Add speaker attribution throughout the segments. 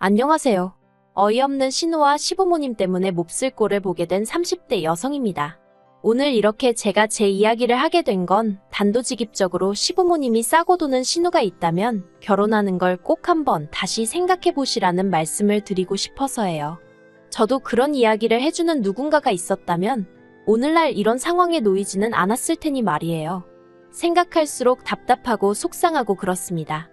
Speaker 1: 안녕하세요. 어이없는 신우와 시부모님 때문에 몹쓸 꼴을 보게 된 30대 여성입니다. 오늘 이렇게 제가 제 이야기를 하게 된 건 단도직입적으로 시부모님이 싸고 도는 신우가 있다면 결혼하는 걸 꼭 한번 다시 생각해 보시라는 말씀을 드리고 싶어서예요. 저도 그런 이야기를 해주는 누군가가 있었다면 오늘날 이런 상황에 놓이지는 않았을 테니 말이에요. 생각할수록 답답하고 속상하고 그렇습니다.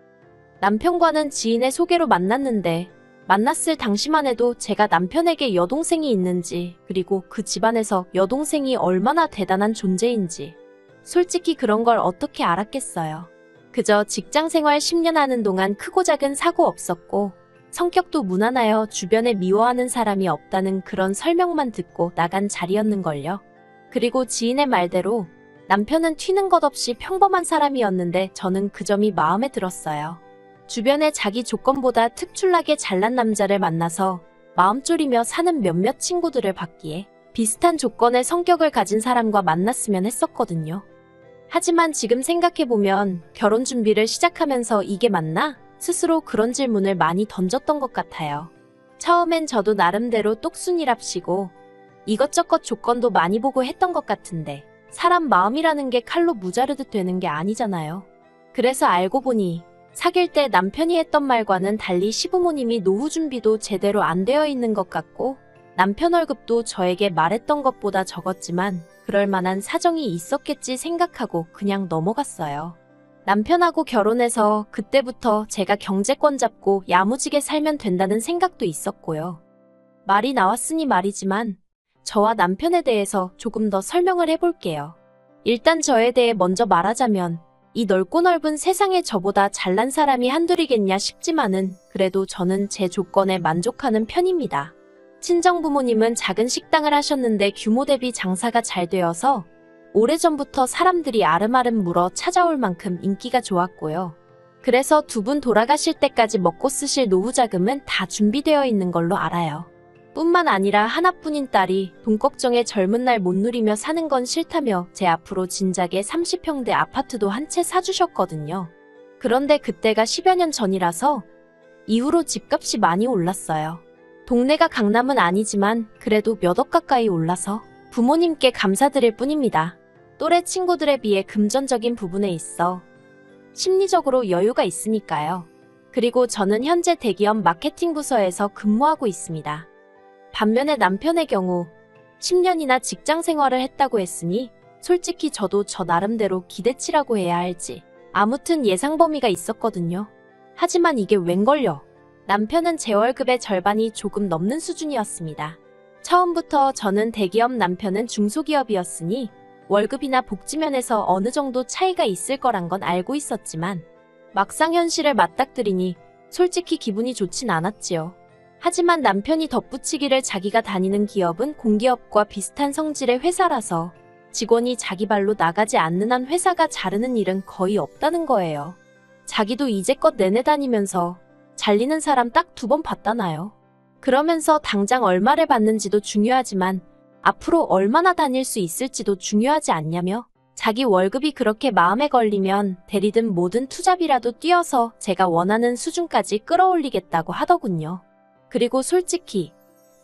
Speaker 1: 남편과는 지인의 소개로 만났는데 만났을 당시만 해도 제가 남편에게 여동생이 있는지 그리고 그 집안에서 여동생이 얼마나 대단한 존재인지 솔직히 그런 걸 어떻게 알았겠어요. 그저 직장생활 10년 하는 동안 크고 작은 사고 없었고 성격도 무난하여 주변에 미워하는 사람이 없다는 그런 설명만 듣고 나간 자리였는걸요. 그리고 지인의 말대로 남편은 튀는 것 없이 평범한 사람이었는데 저는 그 점이 마음에 들었어요. 주변에 자기 조건보다 특출나게 잘난 남자를 만나서 마음 졸이며 사는 몇몇 친구들을 봤기에 비슷한 조건의 성격을 가진 사람과 만났으면 했었거든요. 하지만 지금 생각해보면 결혼 준비를 시작하면서 이게 맞나? 스스로 그런 질문을 많이 던졌던 것 같아요. 처음엔 저도 나름대로 똑순이랍시고 이것저것 조건도 많이 보고 했던 것 같은데 사람 마음이라는 게 칼로 무자르듯 되는 게 아니잖아요. 그래서 알고 보니 사귈 때 남편이 했던 말과는 달리 시부모님이 노후 준비도 제대로 안 되어 있는 것 같고 남편 월급도 저에게 말했던 것보다 적었지만 그럴 만한 사정이 있었겠지 생각하고 그냥 넘어갔어요. 남편하고 결혼해서 그때부터 제가 경제권 잡고 야무지게 살면 된다는 생각도 있었고요. 말이 나왔으니 말이지만 저와 남편에 대해서 조금 더 설명을 해볼게요. 일단 저에 대해 먼저 말하자면 이 넓고 넓은 세상에 저보다 잘난 사람이 한둘이겠냐 싶지만은 그래도 저는 제 조건에 만족하는 편입니다. 친정부모님은 작은 식당을 하셨는데 규모 대비 장사가 잘 되어서 오래전부터 사람들이 아름아름 물어 찾아올 만큼 인기가 좋았고요. 그래서 두 분 돌아가실 때까지 먹고 쓰실 노후 자금은 다 준비되어 있는 걸로 알아요. 뿐만 아니라 하나뿐인 딸이 돈 걱정에 젊은 날 못 누리며 사는 건 싫다며 제 앞으로 진작에 30평대 아파트도 한 채 사주셨거든요. 그런데 그때가 10여 년 전이라서 이후로 집값이 많이 올랐어요. 동네가 강남은 아니지만 그래도 몇 억 가까이 올라서 부모님께 감사드릴 뿐입니다. 또래 친구들에 비해 금전적인 부분에 있어 심리적으로 여유가 있으니까요. 그리고 저는 현재 대기업 마케팅 부서에서 근무하고 있습니다. 반면에 남편의 경우 10년이나 직장 생활을 했다고 했으니 솔직히 저도 저 나름대로 기대치라고 해야 할지 아무튼 예상 범위가 있었거든요. 하지만 이게 웬걸요. 남편은 제 월급의 절반이 조금 넘는 수준이었습니다. 처음부터 저는 대기업 남편은 중소기업이었으니 월급이나 복지면에서 어느 정도 차이가 있을 거란 건 알고 있었지만 막상 현실을 맞닥뜨리니 솔직히 기분이 좋진 않았지요. 하지만 남편이 덧붙이기를 자기가 다니는 기업은 공기업과 비슷한 성질의 회사라서 직원이 자기 발로 나가지 않는 한 회사가 자르는 일은 거의 없다는 거예요. 자기도 이제껏 내내 다니면서 잘리는 사람 딱 2번 봤다나요. 그러면서 당장 얼마를 받는지도 중요하지만 앞으로 얼마나 다닐 수 있을지도 중요하지 않냐며 자기 월급이 그렇게 마음에 걸리면 대리든 뭐든 투잡이라도 뛰어서 제가 원하는 수준까지 끌어올리겠다고 하더군요. 그리고 솔직히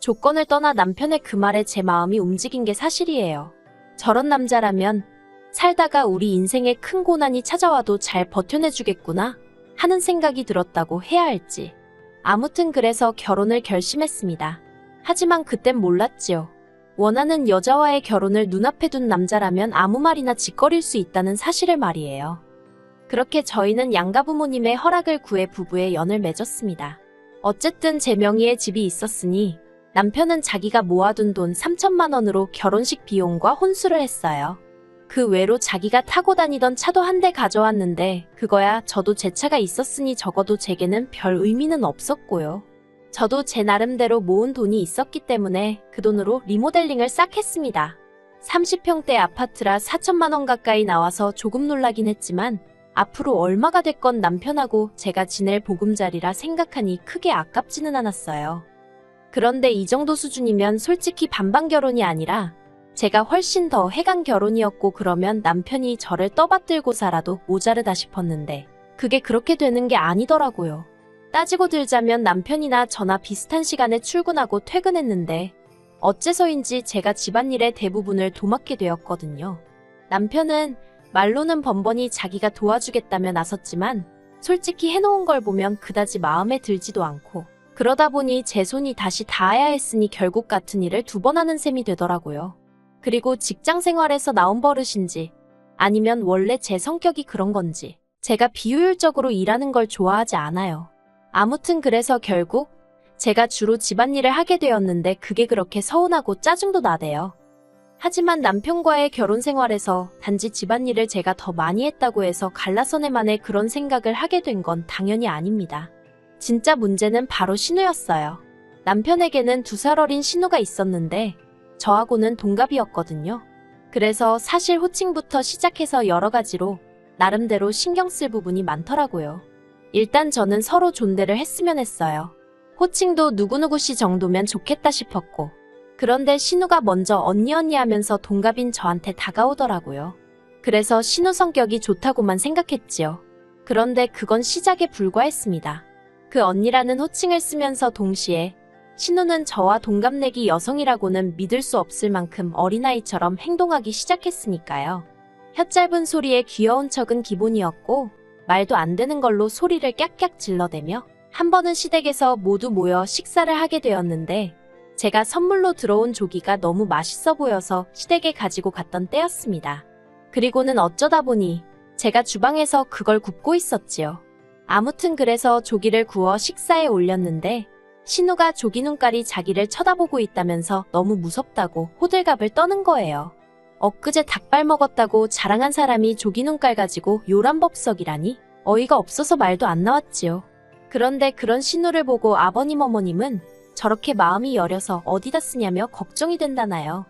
Speaker 1: 조건을 떠나 남편의 그 말에 제 마음이 움직인 게 사실이에요. 저런 남자라면 살다가 우리 인생에 큰 고난이 찾아와도 잘 버텨내주겠구나 하는 생각이 들었다고 해야 할지. 아무튼 그래서 결혼을 결심했습니다. 하지만 그땐 몰랐지요. 원하는 여자와의 결혼을 눈앞에 둔 남자라면 아무 말이나 짓거릴 수 있다는 사실을 말이에요. 그렇게 저희는 양가 부모님의 허락을 구해 부부의 연을 맺었습니다. 어쨌든 제 명의의 집이 있었으니 남편은 자기가 모아둔 돈 3천만 원으로 결혼식 비용과 혼수를 했어요. 그 외로 자기가 타고 다니던 차도 한 대 가져왔는데 그거야 저도 제 차가 있었으니 적어도 제게는 별 의미는 없었고요. 저도 제 나름대로 모은 돈이 있었기 때문에 그 돈으로 리모델링을 싹 했습니다. 30평대 아파트라 4천만 원 가까이 나와서 조금 놀라긴 했지만 앞으로 얼마가 됐건 남편하고 제가 지낼 보금자리라 생각하니 크게 아깝지는 않았어요. 그런데 이 정도 수준이면 솔직히 반반 결혼이 아니라 제가 훨씬 더 해간 결혼이었고 그러면 남편이 저를 떠받들고 살아도 모자르다 싶었는데 그게 그렇게 되는 게 아니더라고요. 따지고 들자면 남편이나 저나 비슷한 시간에 출근하고 퇴근했는데 어째서인지 제가 집안일의 대부분을 도맡게 되었거든요. 남편은 말로는 번번이 자기가 도와주겠다며 나섰지만 솔직히 해놓은 걸 보면 그다지 마음에 들지도 않고 그러다 보니 제 손이 다시 닿아야 했으니 결국 같은 일을 2번 하는 셈이 되더라고요. 그리고 직장 생활에서 나온 버릇인지 아니면 원래 제 성격이 그런 건지 제가 비효율적으로 일하는 걸 좋아하지 않아요. 아무튼 그래서 결국 제가 주로 집안일을 하게 되었는데 그게 그렇게 서운하고 짜증도 나대요. 하지만 남편과의 결혼 생활에서 단지 집안일을 제가 더 많이 했다고 해서 갈라서네만에 그런 생각을 하게 된 건 당연히 아닙니다. 진짜 문제는 바로 신우였어요. 남편에게는 2살 어린 신우가 있었는데 저하고는 동갑이었거든요. 그래서 사실 호칭부터 시작해서 여러 가지로 나름대로 신경 쓸 부분이 많더라고요. 일단 저는 서로 존대를 했으면 했어요. 호칭도 누구누구씨 정도면 좋겠다 싶었고 그런데 신우가 먼저 언니 하면서 동갑인 저한테 다가오더라고요. 그래서 신우 성격이 좋다고만 생각했지요. 그런데 그건 시작에 불과했습니다. 그 언니라는 호칭을 쓰면서 동시에 신우는 저와 동갑내기 여성이라고는 믿을 수 없을 만큼 어린아이처럼 행동하기 시작했으니까요. 혀 짧은 소리에 귀여운 척은 기본이었고 말도 안 되는 걸로 소리를 깍깍 질러대며 한 번은 시댁에서 모두 모여 식사를 하게 되었는데 제가 선물로 들어온 조기가 너무 맛있어 보여서 시댁에 가지고 갔던 때였습니다. 그리고는 어쩌다 보니 제가 주방에서 그걸 굽고 있었지요. 아무튼 그래서 조기를 구워 식사에 올렸는데 신우가 조기 눈깔이 자기를 쳐다보고 있다면서 너무 무섭다고 호들갑을 떠는 거예요. 엊그제 닭발 먹었다고 자랑한 사람이 조기 눈깔 가지고 요란법석이라니 어이가 없어서 말도 안 나왔지요. 그런데 그런 신우를 보고 아버님 어머님은 저렇게 마음이 여려서 어디다 쓰냐며 걱정이 된다나요.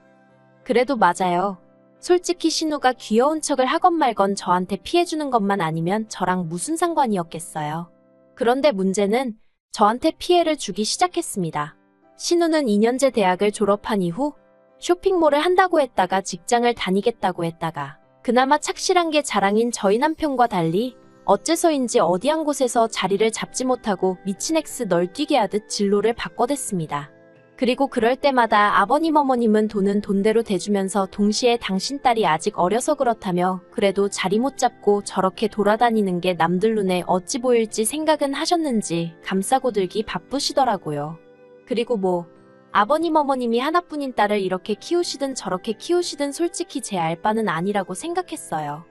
Speaker 1: 그래도 맞아요. 솔직히 신우가 귀여운 척을 하건 말건 저한테 피해주는 것만 아니면 저랑 무슨 상관이었겠어요. 그런데 문제는 저한테 피해를 주기 시작했습니다. 신우는 2년제 대학을 졸업한 이후 쇼핑몰을 한다고 했다가 직장을 다니겠다고 했다가 그나마 착실한 게 자랑인 저희 남편과 달리 어째서인지 어디 한 곳에서 자리를 잡지 못하고 미친 엑스 널뛰기 하듯 진로를 바꿔댔습니다. 그리고 그럴 때마다 아버님 어머님은 돈은 돈대로 대주면서 동시에 당신 딸이 아직 어려서 그렇다며 그래도 자리 못 잡고 저렇게 돌아다니는 게 남들 눈에 어찌 보일지 생각은 하셨는지 감싸고 들기 바쁘시더라고요. 그리고 뭐 아버님 어머님이 하나뿐인 딸을 이렇게 키우시든 저렇게 키우시든 솔직히 제 알 바는 아니라고 생각했어요.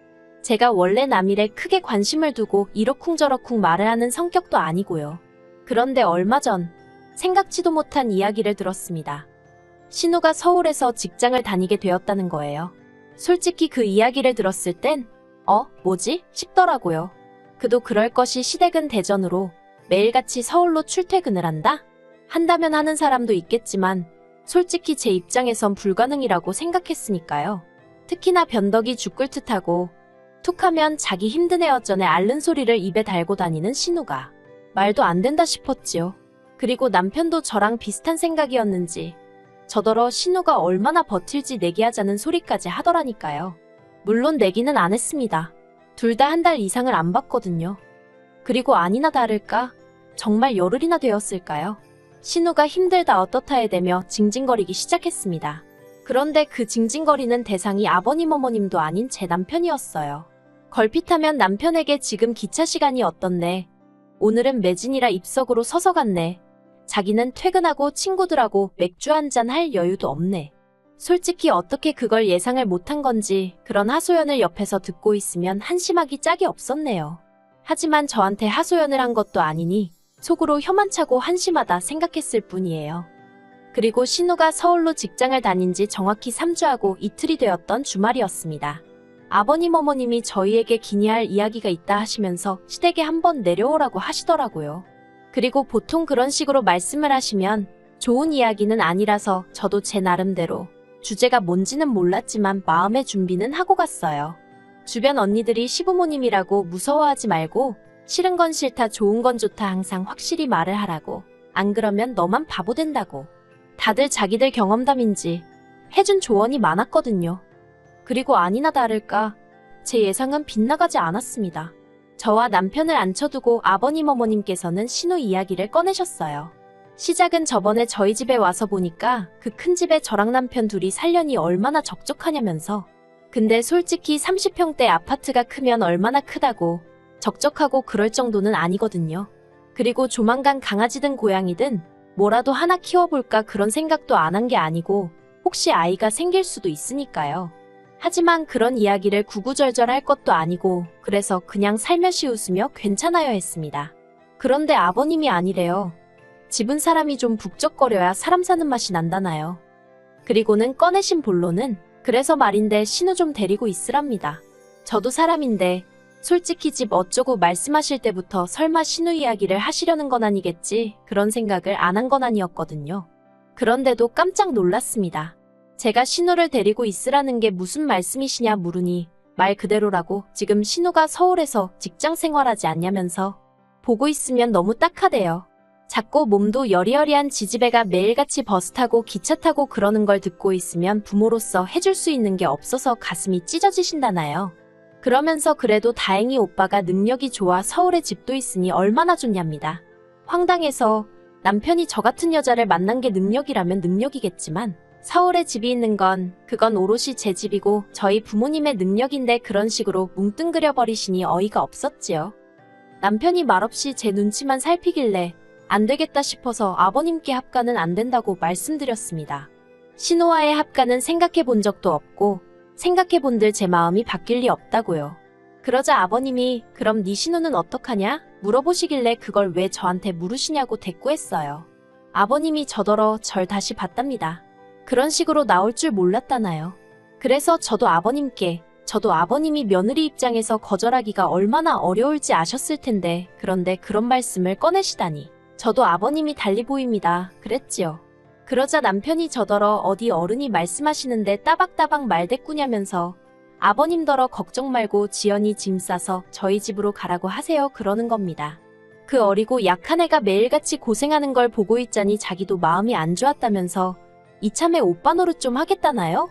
Speaker 1: 제가 원래 남일에 크게 관심을 두고 이러쿵저러쿵 말을 하는 성격도 아니고요. 그런데 얼마 전 생각지도 못한 이야기를 들었습니다. 신우가 서울에서 직장을 다니게 되었다는 거예요. 솔직히 그 이야기를 들었을 땐 뭐지? 싶더라고요. 그도 그럴 것이 시댁은 대전으로 매일같이 서울로 출퇴근을 한다면 하는 사람도 있겠지만 솔직히 제 입장에선 불가능이라고 생각했으니까요. 특히나 변덕이 죽을 듯하고 툭하면 자기 힘든 애 어쩌네 앓는 소리를 입에 달고 다니는 신우가 말도 안 된다 싶었지요. 그리고 남편도 저랑 비슷한 생각이었는지 저더러 신우가 얼마나 버틸지 내기하자는 소리까지 하더라니까요. 물론 내기는 안 했습니다. 둘 다 한 달 이상을 안 봤거든요. 그리고 아니나 다를까 정말 열흘이나 되었을까요? 신우가 힘들다 어떻다 해대며 징징거리기 시작했습니다. 그런데 그 징징거리는 대상이 아버님 어머님도 아닌 제 남편이었어요. 걸핏하면 남편에게 지금 기차 시간이 어떻네. 오늘은 매진이라 입석으로 서서 갔네. 자기는 퇴근하고 친구들하고 맥주 한잔 할 여유도 없네. 솔직히 어떻게 그걸 예상을 못한 건지 그런 하소연을 옆에서 듣고 있으면 한심하기 짝이 없었네요. 하지만 저한테 하소연을 한 것도 아니니 속으로 혀만 차고 한심하다 생각했을 뿐이에요. 그리고 신우가 서울로 직장을 다닌 지 정확히 3주하고 이틀이 되었던 주말이었습니다. 아버님 어머님이 저희에게 기니할 이야기가 있다 하시면서 시댁에 한번 내려오라고 하시더라고요. 그리고 보통 그런 식으로 말씀을 하시면 좋은 이야기는 아니라서 저도 제 나름대로 주제가 뭔지는 몰랐지만 마음의 준비는 하고 갔어요. 주변 언니들이 시부모님이라고 무서워하지 말고 싫은 건 싫다 좋은 건 좋다 항상 확실히 말을 하라고 안 그러면 너만 바보 된다고 다들 자기들 경험담인지 해준 조언이 많았거든요. 그리고 아니나 다를까 제 예상은 빗나가지 않았습니다. 저와 남편을 앉혀두고 아버님 어머님께서는 신우 이야기를 꺼내셨어요. 시작은 저번에 저희 집에 와서 보니까 그 큰 집에 저랑 남편 둘이 살려니 얼마나 적적하냐면서. 근데 솔직히 30평대 아파트가 크면 얼마나 크다고 적적하고 그럴 정도는 아니거든요. 그리고 조만간 강아지든 고양이든 뭐라도 하나 키워볼까 그런 생각도 안 한 게 아니고 혹시 아이가 생길 수도 있으니까요. 하지만 그런 이야기를 구구절절 할 것도 아니고 그래서 그냥 살며시 웃으며 괜찮아요 했습니다. 그런데 아버님이 아니래요. 집은 사람이 좀 북적거려야 사람 사는 맛이 난다나요. 그리고는 꺼내신 본론은 그래서 말인데 신우 좀 데리고 있으랍니다. 저도 사람인데 솔직히 집 어쩌고 말씀하실 때부터 설마 신우 이야기를 하시려는 건 아니겠지 그런 생각을 안 한 건 아니었거든요. 그런데도 깜짝 놀랐습니다. 제가 신우를 데리고 있으라는 게 무슨 말씀이시냐 물으니 말 그대로라고 지금 신우가 서울에서 직장 생활하지 않냐면서 보고 있으면 너무 딱하대요. 작고 몸도 여리여리한 지지배가 매일같이 버스 타고 기차 타고 그러는 걸 듣고 있으면 부모로서 해줄 수 있는 게 없어서 가슴이 찢어지신다나요. 그러면서 그래도 다행히 오빠가 능력이 좋아 서울에 집도 있으니 얼마나 좋냐입니다. 황당해서 남편이 저 같은 여자를 만난 게 능력이라면 능력이겠지만 서울에 집이 있는 건 그건 오롯이 제 집이고 저희 부모님의 능력인데 그런 식으로 뭉뚱그려 버리시니 어이가 없었지요. 남편이 말없이 제 눈치만 살피길래 안 되겠다 싶어서 아버님께 합가는 안 된다고 말씀드렸습니다. 신우와의 합가는 생각해 본 적도 없고 생각해 본들 제 마음이 바뀔 리 없다고요. 그러자 아버님이 그럼 네 신우는 어떡하냐? 물어보시길래 그걸 왜 저한테 물으시냐고 대꾸했어요. 아버님이 저더러 절 다시 봤답니다. 그런 식으로 나올 줄 몰랐다나요. 그래서 저도 아버님이 며느리 입장에서 거절하기가 얼마나 어려울지 아셨을 텐데 그런데 그런 말씀을 꺼내시다니. 저도 아버님이 달리 보입니다. 그랬지요. 그러자 남편이 저더러 어디 어른이 말씀하시는데 따박따박 말대꾸냐면서 아버님더러 걱정 말고 지연이 짐 싸서 저희 집으로 가라고 하세요 그러는 겁니다. 그 어리고 약한 애가 매일같이 고생하는 걸 보고 있자니 자기도 마음이 안 좋았다면서 이참에 오빠 노릇 좀 하겠다나요?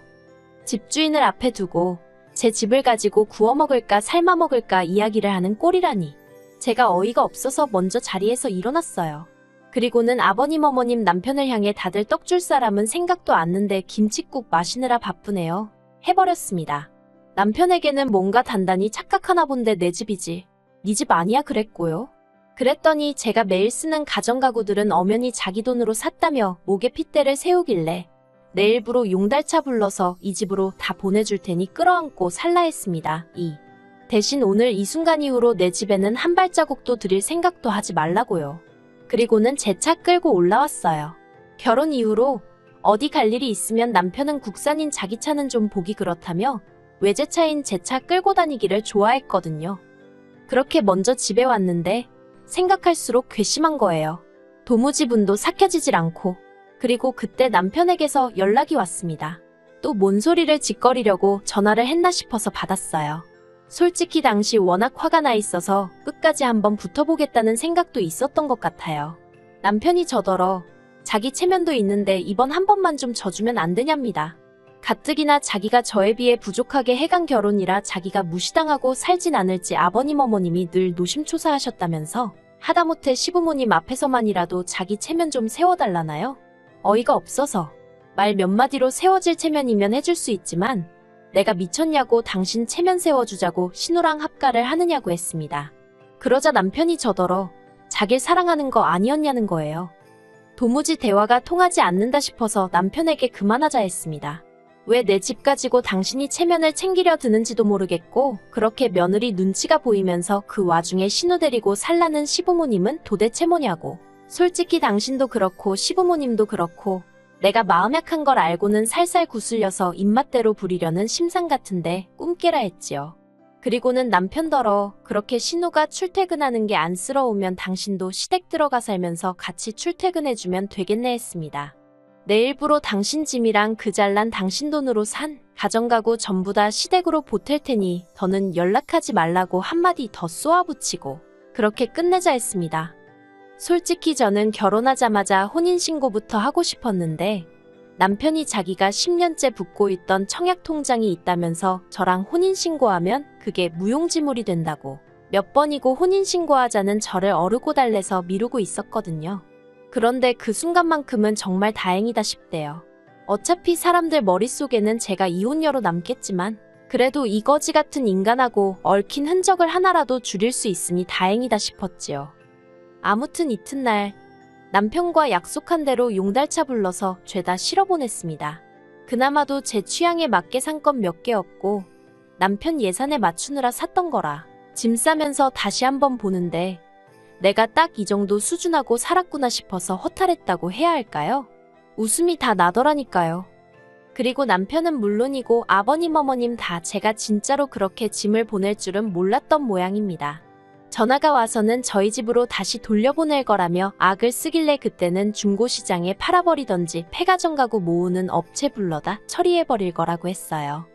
Speaker 1: 집주인을 앞에 두고 제 집을 가지고 구워 먹을까 삶아 먹을까 이야기를 하는 꼴이라니. 제가 어이가 없어서 먼저 자리에서 일어났어요. 그리고는 아버님 어머님 남편을 향해 다들 떡 줄 사람은 생각도 않는데 김칫국 마시느라 바쁘네요. 해버렸습니다. 남편에게는 뭔가 단단히 착각하나 본데 내 집이지. 네 집 아니야 그랬고요. 그랬더니 제가 매일 쓰는 가전가구들은 엄연히 자기 돈으로 샀다며 목에 핏대를 세우길래 내일부로 용달차 불러서 이 집으로 다 보내줄 테니 끌어안고 살라 했습니다. 대신 오늘 이 순간 이후로 내 집에는 한 발자국도 들일 생각도 하지 말라고요. 그리고는 제 차 끌고 올라왔어요. 결혼 이후로 어디 갈 일이 있으면 남편은 국산인 자기 차는 좀 보기 그렇다며 외제차인 제 차 끌고 다니기를 좋아했거든요. 그렇게 먼저 집에 왔는데 생각할수록 괘씸한 거예요. 도무지 분도 삭혀지질 않고. 그리고 그때 남편에게서 연락이 왔습니다. 또 뭔 소리를 짓거리려고 전화를 했나 싶어서 받았어요. 솔직히 당시 워낙 화가 나 있어서 끝까지 한번 붙어보겠다는 생각도 있었던 것 같아요. 남편이 저더러 자기 체면도 있는데 이번 한 번만 좀 져주면 안 되냐입니다. 가뜩이나 자기가 저에 비해 부족하게 해간 결혼이라 자기가 무시당하고 살진 않을지 아버님 어머님이 늘 노심초사하셨다면서 하다못해 시부모님 앞에서만이라도 자기 체면 좀 세워달라나요? 어이가 없어서 말 몇 마디로 세워질 체면이면 해줄 수 있지만 내가 미쳤냐고 당신 체면 세워주자고 신우랑 합가를 하느냐고 했습니다. 그러자 남편이 저더러 자길 사랑하는 거 아니었냐는 거예요. 도무지 대화가 통하지 않는다 싶어서 남편에게 그만하자 했습니다. 왜 내 집 가지고 당신이 체면을 챙기려 드는지도 모르겠고 그렇게 며느리 눈치가 보이면서 그 와중에 신우 데리고 살라는 시부모님은 도대체 뭐냐고. 솔직히 당신도 그렇고 시부모님도 그렇고 내가 마음 약한 걸 알고는 살살 구슬려서 입맛대로 부리려는 심상 같은데 꿈깨라 했지요. 그리고는 남편더러 그렇게 신우가 출퇴근하는 게 안쓰러우면 당신도 시댁 들어가 살면서 같이 출퇴근해주면 되겠네 했습니다. 내일부로 당신 짐이랑 그 잘난 당신 돈으로 산 가정가구 전부 다 시댁으로 보탤 테니 더는 연락하지 말라고 한마디 더 쏘아붙이고 그렇게 끝내자 했습니다. 솔직히 저는 결혼하자마자 혼인신고부터 하고 싶었는데 남편이 자기가 10년째 붓고 있던 청약 통장이 있다면서 저랑 혼인신고하면 그게 무용지물이 된다고 몇 번이고 혼인신고하자는 저를 어르고 달래서 미루고 있었거든요. 그런데 그 순간만큼은 정말 다행이다 싶대요. 어차피 사람들 머릿속에는 제가 이혼녀로 남겠지만 그래도 이 거지 같은 인간하고 얽힌 흔적을 하나라도 줄일 수 있으니 다행이다 싶었지요. 아무튼 이튿날 남편과 약속한 대로 용달차 불러서 죄다 실어보냈습니다. 그나마도 제 취향에 맞게 산 건 몇 개였고 남편 예산에 맞추느라 샀던 거라 짐 싸면서 다시 한번 보는데 내가 딱 이 정도 수준하고 살았구나 싶어서 허탈했다고 해야 할까요? 웃음이 다 나더라니까요. 그리고 남편은 물론이고 아버님 어머님 다 제가 진짜로 그렇게 짐을 보낼 줄은 몰랐던 모양입니다. 전화가 와서는 저희 집으로 다시 돌려보낼 거라며 악을 쓰길래 그때는 중고시장에 팔아버리던지 폐가전 가구 모으는 업체 불러다 처리해버릴 거라고 했어요.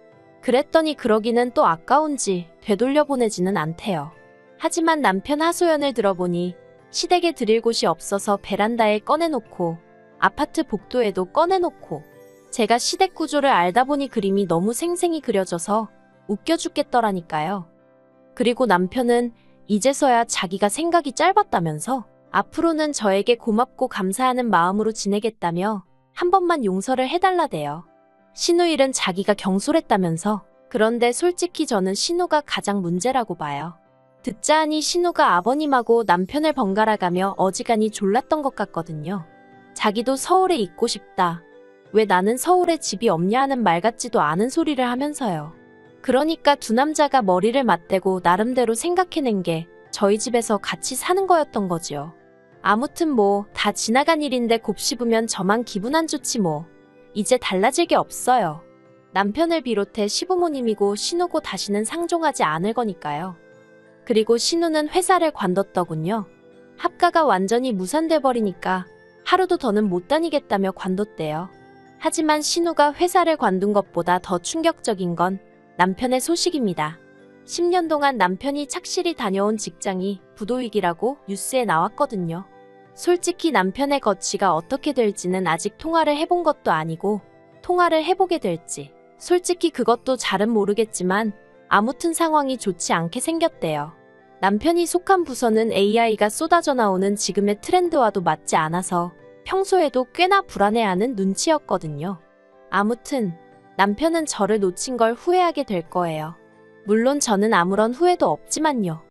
Speaker 1: 그랬더니 그러기는 또 아까운지 되돌려보내지는 않대요. 하지만 남편 하소연을 들어보니 시댁에 드릴 곳이 없어서 베란다에 꺼내놓고 아파트 복도에도 꺼내놓고 제가 시댁 구조를 알다 보니 그림이 너무 생생히 그려져서 웃겨 죽겠더라니까요. 그리고 남편은 이제서야 자기가 생각이 짧았다면서 앞으로는 저에게 고맙고 감사하는 마음으로 지내겠다며 한 번만 용서를 해달라대요. 신우 일은 자기가 경솔했다면서. 그런데 솔직히 저는 신우가 가장 문제라고 봐요. 듣자 하니 신우가 아버님하고 남편을 번갈아가며 어지간히 졸랐던 것 같거든요. 자기도 서울에 있고 싶다. 왜 나는 서울에 집이 없냐 하는 말 같지도 않은 소리를 하면서요. 그러니까 두 남자가 머리를 맞대고 나름대로 생각해낸 게 저희 집에서 같이 사는 거였던 거지요. 아무튼 뭐 다 지나간 일인데 곱씹으면 저만 기분 안 좋지 뭐. 이제 달라질 게 없어요. 남편을 비롯해 시부모님이고 신우고 다시는 상종하지 않을 거니까요. 그리고 신우는 회사를 관뒀더군요. 합가가 완전히 무산돼 버리니까 하루도 더는 못 다니겠다며 관뒀대요. 하지만 신우가 회사를 관둔 것보다 더 충격적인 건 남편의 소식입니다. 10년 동안 남편이 착실히 다녀온 직장이 부도위기라고 뉴스에 나왔거든요. 솔직히 남편의 거취가 어떻게 될지는 아직 통화를 해본 것도 아니고 통화를 해보게 될지 솔직히 그것도 잘은 모르겠지만 아무튼 상황이 좋지 않게 생겼대요. 남편이 속한 부서는 AI가 쏟아져 나오는 지금의 트렌드와도 맞지 않아서 평소에도 꽤나 불안해하는 눈치였거든요. 아무튼 남편은 저를 놓친 걸 후회하게 될 거예요. 물론 저는 아무런 후회도 없지만요.